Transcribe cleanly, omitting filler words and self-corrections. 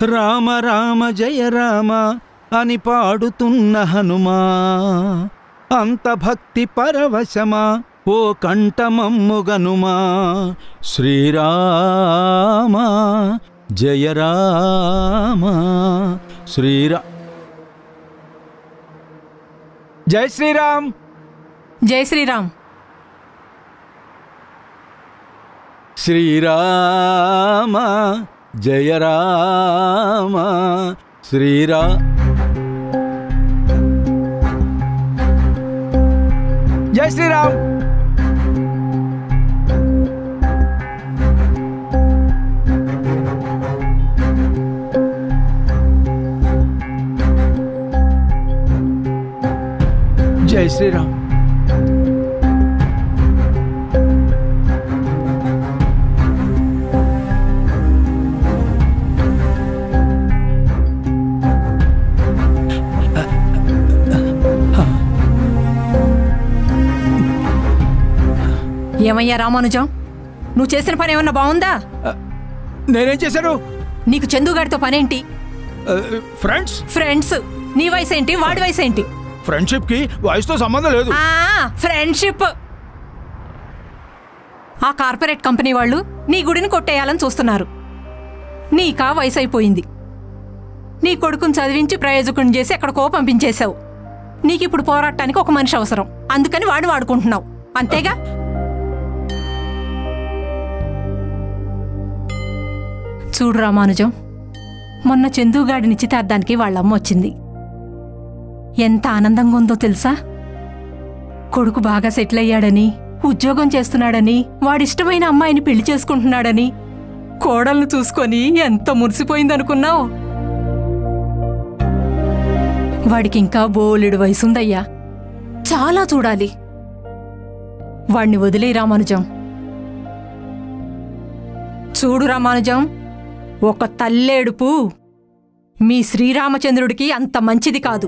రామ రామ జయ రామ అని పాడుతున్న హనుమా, అంత భక్తి పరవశమా ఓ కంఠమమ్ముగనుమా. శ్రీరామ జయ రామ జై శ్రీరామ్. జై శ్రీరామ్. శ్రీరామ జయ రామ జై శ్రీరామ్. జై శ్రీరామ్. ఏమయ్యా రామానుజం, నువ్వు చేసిన పని ఏమన్నా బాగుందా? నేనేం చేశాను? నీకు చందుగాడితో పనేంటి? ఫ్రెండ్స్. నీ వయసు ఏంటి, వాడి వయసు ఏంటి? ఫ్రెండ్షిప్ కి వయసుతో సంబంధం లేదు. ఫ్రెండ్షిప్. ఆ కార్పొరేట్ కంపెనీ వాళ్ళు నీ గుడిని కొట్టేయాలని చూస్తున్నారు. నీకా వయసు అయిపోయింది. నీ కొడుకుని చదివించి ప్రయోజకుని చేసి ఎక్కడికో పంపించేశావు. నీకిప్పుడు పోరాటానికి ఒక మనిషి అవసరం, అందుకని వాడిని వాడుకుంటున్నావు, అంతేగా? చూడు రామానుజం, మొన్న చందుగాడి నిశ్చితార్థానికి వాళ్ళమ్మ వచ్చింది. ఎంత ఆనందంగా ఉందో తెలుసా? కొడుకు బాగా సెటిల్ అయ్యాడని, ఉద్యోగం చేస్తున్నాడని, వాడిష్టమైన అమ్మాయిని పెళ్లి చేసుకుంటున్నాడని కోడల్ని చూసుకొని ఎంత మురిసిపోయిందనుకున్నావు? వాడికింకా బోలెడు వయసుందయ్యా, చాలా చూడాలి. వాణ్ణి వదిలే రామానుజం. చూడు రామానుజం, ఒక తల్లేడుపు మీ శ్రీరామచంద్రుడికి అంత మంచిది కాదు.